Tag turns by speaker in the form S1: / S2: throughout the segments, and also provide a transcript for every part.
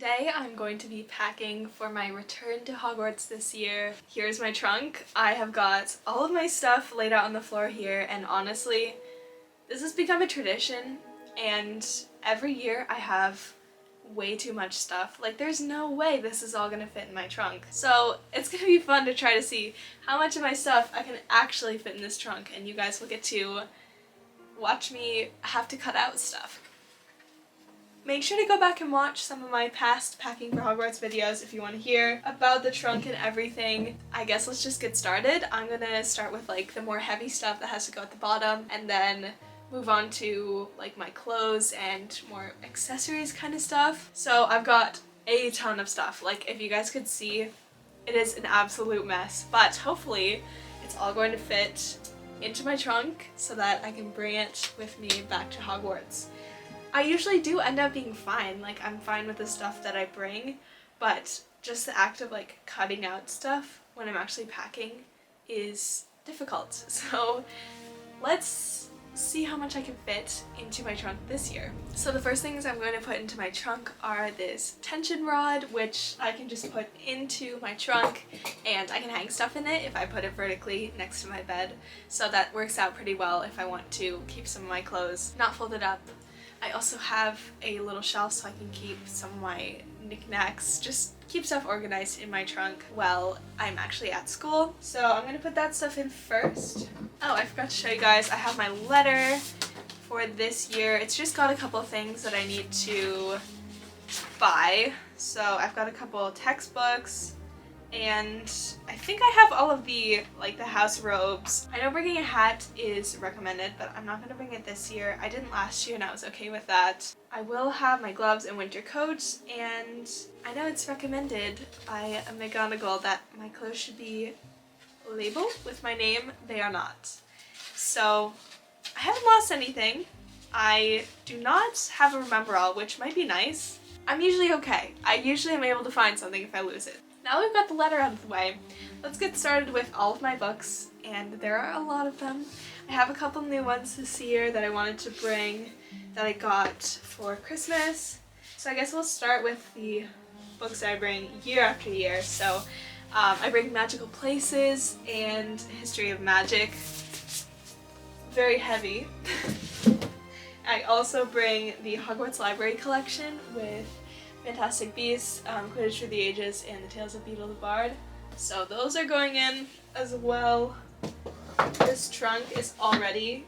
S1: Today I'm going to be packing for my return to Hogwarts this year. Here's my trunk. I have got all of my stuff laid out on the floor here, and honestly, this has become a tradition, and every year I have way too much stuff. Like, there's no way this is all gonna fit in my trunk. So it's gonna be fun to try to see how much of my stuff I can actually fit in this trunk, and you guys will get to watch me have to cut out stuff. Make sure to go back and watch some of my past packing for Hogwarts videos if you want to hear about the trunk and everything. I guess let's just get started. I'm gonna start with like the more heavy stuff that has to go at the bottom, and then move on to like my clothes and more accessories kind of stuff. So I've got a ton of stuff. Like, if you guys could see, it is an absolute mess, but hopefully it's all going to fit into my trunk so that I can bring it with me back to Hogwarts. I usually do end up being fine, like I'm fine with the stuff that I bring, but just the act of like cutting out stuff when I'm actually packing is difficult. So let's see how much I can fit into my trunk this year. So the first things I'm going to put into my trunk are this tension rod, which I can just put into my trunk, and I can hang stuff in it if I put it vertically next to my bed. So that works out pretty well if I want to keep some of my clothes not folded up. I also have a little shelf so I can keep some of my knickknacks, just keep stuff organized in my trunk while I'm actually at school. So I'm gonna put that stuff in first. Oh, I forgot to show you guys, I have my letter for this year. It's just got a couple of things that I need to buy. So I've got a couple textbooks, and I think I have all of the house robes. I know bringing a hat is recommended, but I'm not gonna bring it this year. I didn't last year and I was okay with that. I will have my gloves and winter coat, and I know it's recommended by a McGonagall that my clothes should be labeled with my name. They are not. So I haven't lost anything. I do not have a remember all, which might be nice. I'm usually okay. I usually am able to find something if I lose it. Now we've got the letter out of the way, let's get started with all of my books, and there are a lot of them. I have a couple new ones this year that I wanted to bring that I got for Christmas. So I guess we'll start with the books that I bring year after year. So I bring Magical Places and History of Magic. Very heavy. I also bring the Hogwarts Library collection with Fantastic Beasts, Quidditch Through the Ages, and the Tales of Beedle the Bard. So those are going in as well. This trunk is already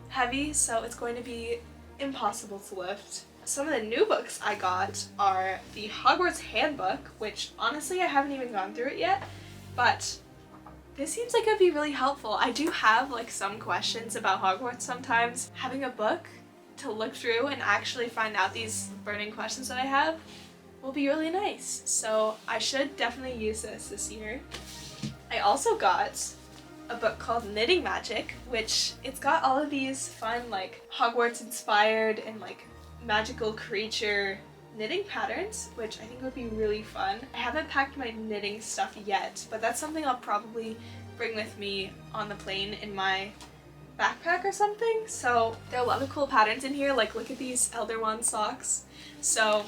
S1: heavy, so it's going to be impossible to lift. Some of the new books I got are the Hogwarts Handbook, which honestly I haven't even gone through it yet, but this seems like it'd be really helpful. I do have like some questions about Hogwarts sometimes. Having a book to look through and actually find out these burning questions that I have will be really nice. So I should definitely use this year. I also got a book called Knitting Magic, which it's got all of these fun like Hogwarts inspired and like magical creature knitting patterns, which I think would be really fun. I haven't packed my knitting stuff yet, but that's something I'll probably bring with me on the plane in my backpack or something. So there are a lot of cool patterns in here, like look at these Elder Wand socks. So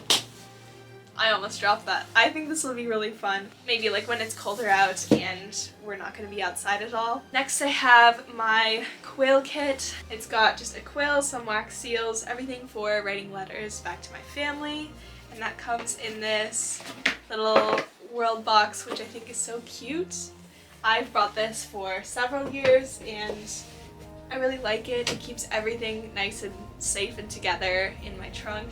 S1: I almost dropped that. I think this will be really fun. Maybe like when it's colder out and we're not gonna be outside at all. Next I have my quill kit. It's got just a quill, some wax seals, everything for writing letters back to my family. And that comes in this little world box, which I think is so cute. I've brought this for several years and I really like it. It keeps everything nice and safe and together in my trunk,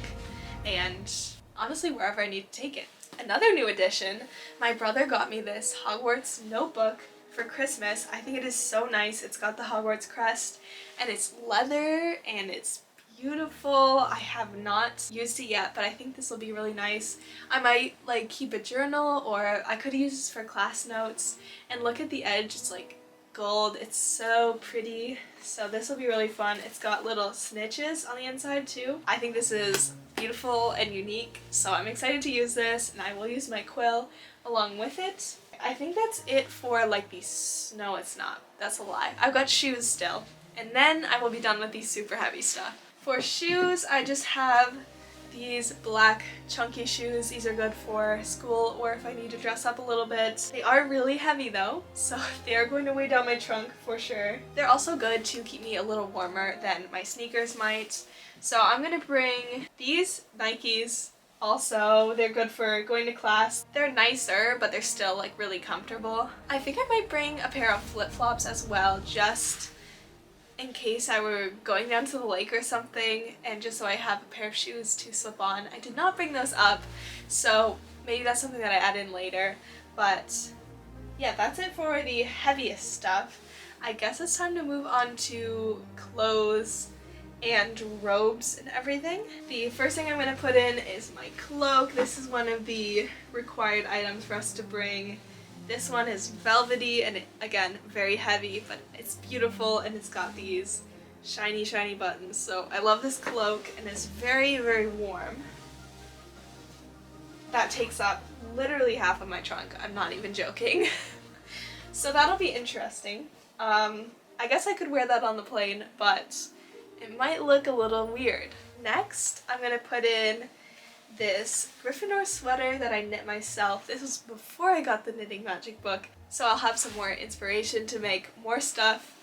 S1: and honestly wherever I need to take it. Another new addition, my brother got me this Hogwarts notebook for Christmas. I think it is so nice. It's got the Hogwarts crest and it's leather and it's beautiful. I have not used it yet, but I think this will be really nice. I might like keep a journal, or I could use this for class notes. And look at the edge, it's like gold. It's so pretty. So this will be really fun. It's got little snitches on the inside too. I think this is beautiful and unique, so I'm excited to use this, and I will use my quill along with it. I think that's it for like these. No, it's not. That's a lie. I've got shoes still, and then I will be done with these super heavy stuff. For shoes, I just have these black chunky shoes. These are good for school or if I need to dress up a little bit. They are really heavy though, so they are going to weigh down my trunk for sure. They're also good to keep me a little warmer than my sneakers might. So I'm gonna bring these Nikes. Also, they're good for going to class. They're nicer, but they're still like really comfortable. I think I might bring a pair of flip-flops as well, just in case I were going down to the lake or something, and just so I have a pair of shoes to slip on. I did not bring those up, so maybe that's something that I add in later. But yeah, that's it for the heaviest stuff. I guess it's time to move on to clothes and robes and everything. The first thing I'm going to put in is my cloak. This is one of the required items for us to bring. This one is velvety and again, very heavy, but it's beautiful and it's got these shiny, shiny buttons. So I love this cloak and it's very, very warm. That takes up literally half of my trunk. I'm not even joking. So that'll be interesting. I guess I could wear that on the plane, but it might look a little weird. Next, I'm gonna put in this Gryffindor sweater that I knit myself. This was before I got the Knitting Magic book, so I'll have some more inspiration to make more stuff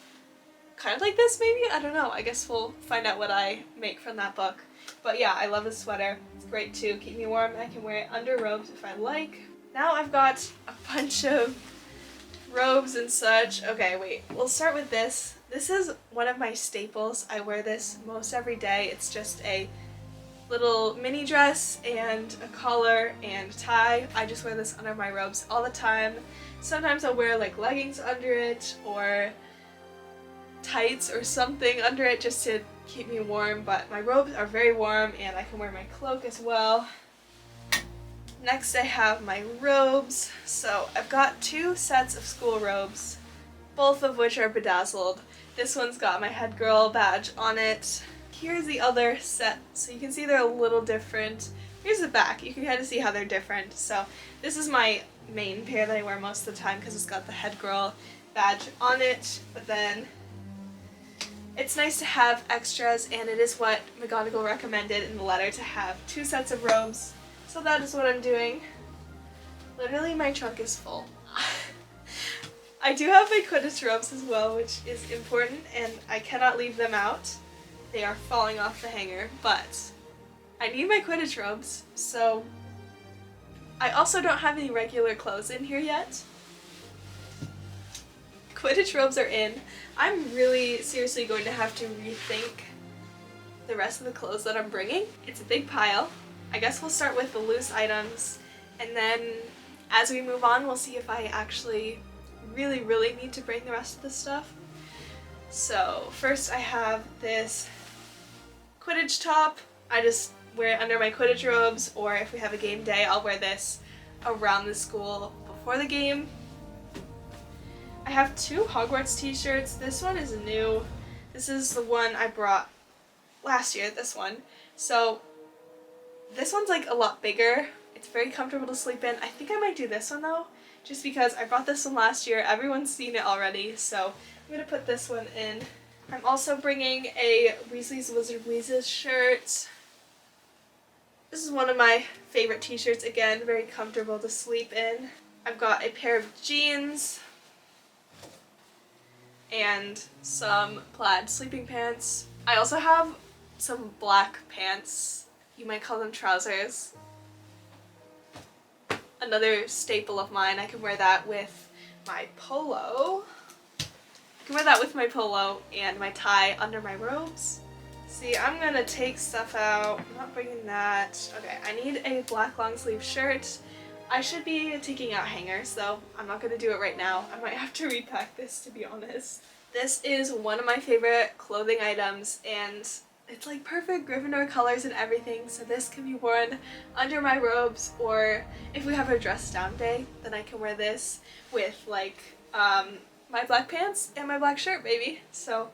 S1: kind of like this maybe? I don't know. I guess we'll find out what I make from that book. But yeah, I love this sweater. It's great to keep me warm. I can wear it under robes if I like. Now I've got a bunch of robes and such. Okay, wait. We'll start with this. This is one of my staples. I wear this most every day. It's just a little mini dress and a collar and tie. I just wear this under my robes all the time. Sometimes I'll wear like leggings under it or tights or something under it just to keep me warm, but my robes are very warm and I can wear my cloak as well. Next I have my robes. So I've got two sets of school robes, both of which are bedazzled. This one's got my head girl badge on it. Here's the other set, so you can see they're a little different. Here's the back, you can kind of see how they're different. So this is my main pair that I wear most of the time because it's got the head girl badge on it, but then it's nice to have extras, and it is what McGonagall recommended in the letter to have two sets of robes. So that is what I'm doing. Literally my trunk is full. I do have my Quidditch robes as well, which is important, and I cannot leave them out. They are falling off the hanger, but I need my Quidditch robes, so I also don't have any regular clothes in here yet. Quidditch robes are in. I'm really seriously going to have to rethink the rest of the clothes that I'm bringing. It's a big pile. I guess we'll start with the loose items, and then as we move on, we'll see if I actually really need to bring the rest of the stuff. So first I have this Quidditch top. I just wear it under my Quidditch robes, or if we have a game day, I'll wear this around the school before the game. I have two Hogwarts t-shirts. This one is new. This is the one I brought last year, this one. So this one's like a lot bigger. It's very comfortable to sleep in. I think I might do this one though, just because I brought this one last year. Everyone's seen it already, so I'm gonna put this one in. I'm also bringing a Weasley's Wizard Wheezes shirt. This is one of my favorite t-shirts. Again, very comfortable to sleep in. I've got a pair of jeans and some plaid sleeping pants. I also have some black pants. You might call them trousers. Another staple of mine. I can wear that with my polo. I can wear that with my polo and my tie under my robes. See, I'm gonna take stuff out. I'm not bringing that. Okay, I need a black long sleeve shirt. I should be taking out hangers though. I'm not gonna do it right now. I might have to repack this, to be honest. This is one of my favorite clothing items, and it's like perfect Gryffindor colors and everything, so this can be worn under my robes, or if we have a dress down day, then I can wear this with like my black pants and my black shirt maybe. So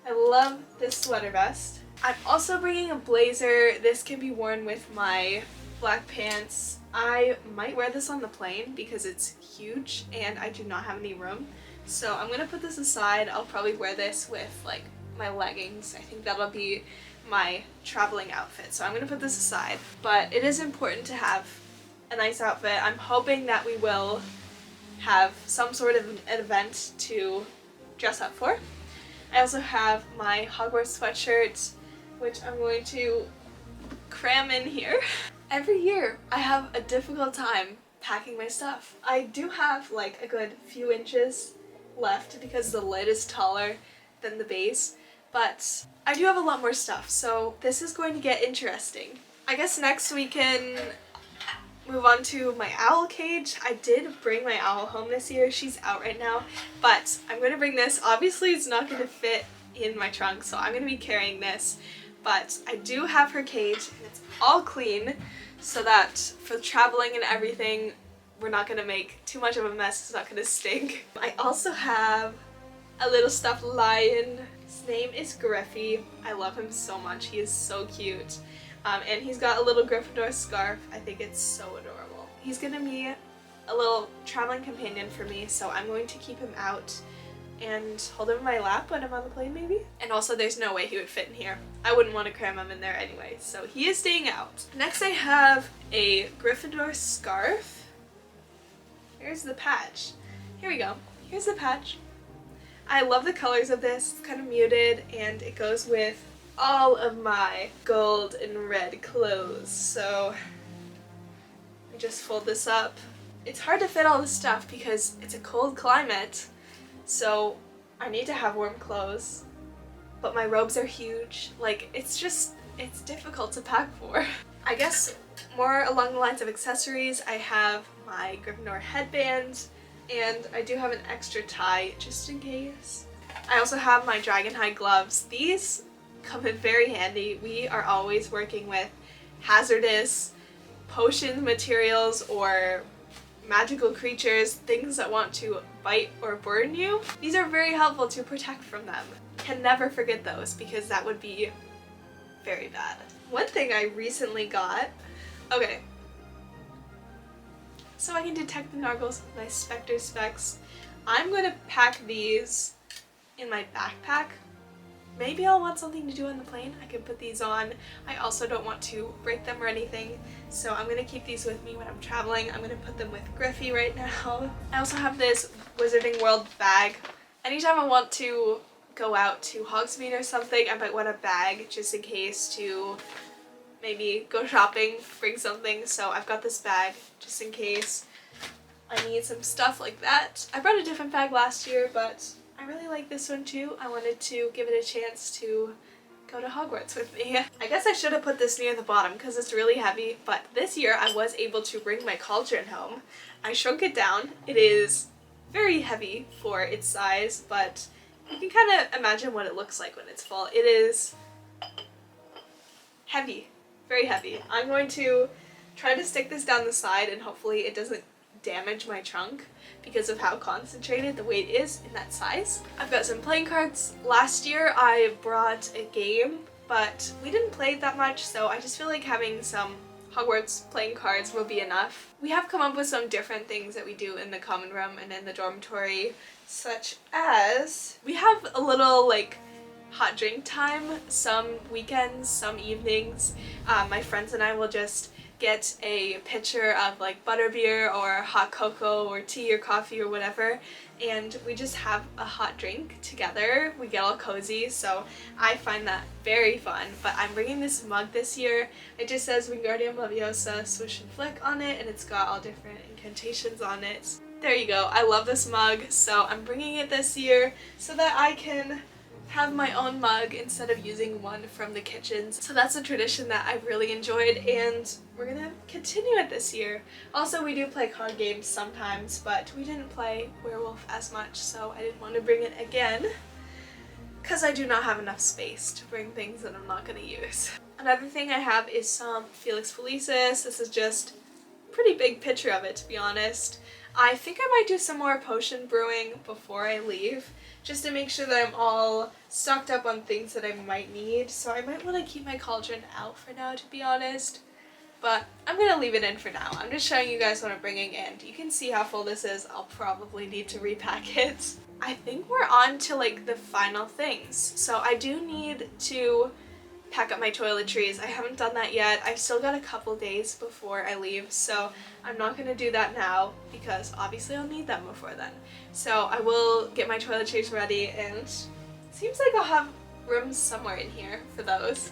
S1: I love this sweater vest. I'm also bringing a blazer. This can be worn with my black pants. I might wear this on the plane because it's huge and I do not have any room. So I'm gonna put this aside. I'll probably wear this with like my leggings. I think that'll be my traveling outfit, so I'm gonna put this aside. But it is important to have a nice outfit. I'm hoping that we will have some sort of an event to dress up for. I also have my Hogwarts sweatshirt, which I'm going to cram in here. Every year I have a difficult time packing my stuff. I do have like a good few inches left because the lid is taller than the base, but I do have a lot more stuff, so this is going to get interesting. I guess next we can move on to my owl cage. I did bring my owl home this year. She's out right now, but I'm going to bring this. Obviously it's not going to fit in my trunk, so I'm going to be carrying this, but I do have her cage and it's all clean so that for traveling and everything we're not going to make too much of a mess. It's not going to stink. I also have a little stuffed lion. His name is Griffey. I love him so much. He is so cute. And he's got a little Gryffindor scarf. I think it's so adorable. He's gonna be a little traveling companion for me, so I'm going to keep him out and hold him in my lap when I'm on the plane maybe. And also there's no way he would fit in here. I wouldn't want to cram him in there anyway, so he is staying out. Next I have a Gryffindor scarf. Here's the patch. Here we go. Here's the patch. I love the colors of this. It's kind of muted and it goes with all of my gold and red clothes. So I just fold this up. It's hard to fit all this stuff because it's a cold climate, so I need to have warm clothes, but my robes are huge. Like, it's difficult to pack for. I guess more along the lines of accessories, I have my Gryffindor headband, and I do have an extra tie just in case. I also have my dragon hide gloves. These come in very handy. We are always working with hazardous potion materials or magical creatures, things that want to bite or burn you. These are very helpful to protect from them. Can never forget those because that would be very bad. One thing I recently got, okay, so I can detect the nargles with my Spectre specs. I'm going to pack these in my backpack. Maybe I'll want something to do on the plane. I can put these on. I also don't want to break them or anything, so I'm going to keep these with me when I'm traveling. I'm going to put them with Griffey right now. I also have this Wizarding World bag. Anytime I want to go out to Hogsmeade or something, I might want a bag just in case to maybe go shopping, bring something. So I've got this bag just in case I need some stuff like that. I brought a different bag last year, but I really like this one too. I wanted to give it a chance to go to Hogwarts with me. I guess I should have put this near the bottom because it's really heavy, but this year I was able to bring my cauldron home. I shrunk it down. It is very heavy for its size, but you can kind of imagine what it looks like when it's full. It is heavy, very heavy. I'm going to try to stick this down the side and hopefully it doesn't damage my trunk because of how concentrated the weight is in that size. I've got some playing cards. Last year I brought a game, but we didn't play it that much, so I just feel like having some Hogwarts playing cards will be enough. We have come up with some different things that we do in the common room and in the dormitory, such as we have a little like hot drink time some weekends, some evenings. My friends and I will just get a pitcher of like butterbeer or hot cocoa or tea or coffee or whatever, and we just have a hot drink together. We get all cozy, so I find that very fun. But I'm bringing this mug this year. It just says Wingardium Leviosa Swish and Flick on it, and it's got all different incantations on it. There you go. I love this mug, so I'm bringing it this year so that I can have my own mug instead of using one from the kitchens. So that's a tradition that I've really enjoyed, and we're gonna continue it this year. Also, we do play card games sometimes, but we didn't play Werewolf as much, so I didn't want to bring it again because I do not have enough space to bring things that I'm not gonna use. Another thing I have is some Felix Felicis. This is just a pretty big picture of it, to be honest. I think I might do some more potion brewing before I leave, just to make sure that I'm all stocked up on things that I might need. So I might want to keep my cauldron out for now, to be honest. But I'm going to leave it in for now. I'm just showing you guys what I'm bringing, and you can see how full this is. I'll probably need to repack it. I think we're on to like the final things. So I do need to pack up my toiletries. I haven't done that yet. I've still got a couple days before I leave, so I'm not going to do that now because obviously I'll need them before then. So I will get my toiletries ready, and it seems like I'll have room somewhere in here for those.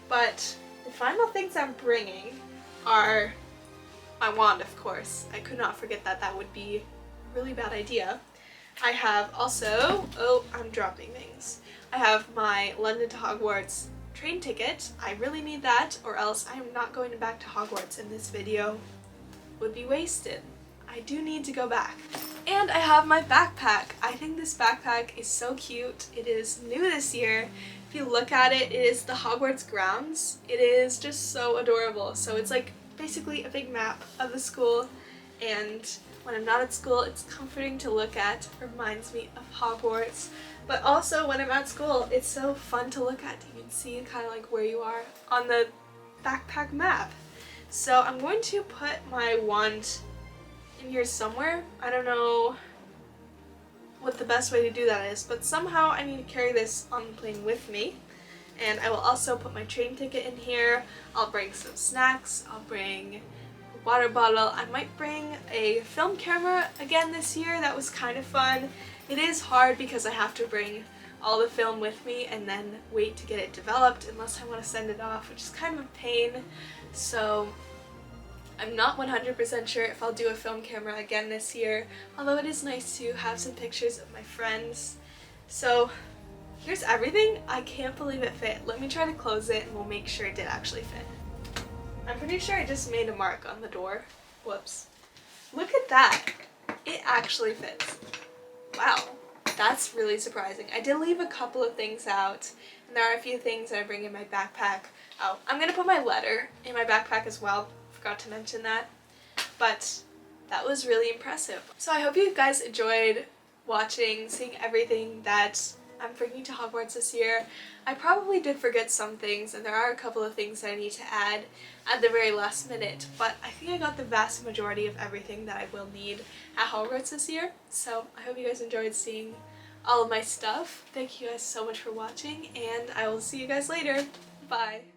S1: But the final things I'm bringing are my wand, of course. I could not forget that. That would be a really bad idea. I have also, oh, I'm dropping things. I have my London to Hogwarts train ticket. I really need that, or else I am not going back to Hogwarts, and this video would be wasted. I do need to go back. And I have my backpack. I think this backpack is so cute. It is new this year. If you look at it, it is the Hogwarts grounds. It is just so adorable. So it's like basically a big map of the school, and when I'm not at school, it's comforting to look at. It reminds me of Hogwarts. But also when I'm at school, it's so fun to look at. You can see kind of like where you are on the backpack map. So I'm going to put my wand in here somewhere. I don't know what the best way to do that is, but somehow I need to carry this on the plane with me. And I will also put my train ticket in here. I'll bring some snacks. I'll bring a water bottle. I might bring a film camera again this year. That was kind of fun. It is hard because I have to bring all the film with me and then wait to get it developed unless I want to send it off, which is kind of a pain. So I'm not 100% sure if I'll do a film camera again this year, although it is nice to have some pictures of my friends. So here's everything. I can't believe it fit. Let me try to close it and we'll make sure it did actually fit. I'm pretty sure I just made a mark on the door. Whoops. Look at that. It actually fits. Wow. That's really surprising. I did leave a couple of things out, and there are a few things that I bring in my backpack. Oh, I'm gonna put my letter in my backpack as well. Forgot to mention that. But that was really impressive. So I hope you guys enjoyed watching, seeing everything that I'm bringing to Hogwarts this year. I probably did forget some things, and there are a couple of things that I need to add at the very last minute, but I think I got the vast majority of everything that I will need at Hogwarts this year. So I hope you guys enjoyed seeing all of my stuff. Thank you guys so much for watching, and I will see you guys later. Bye!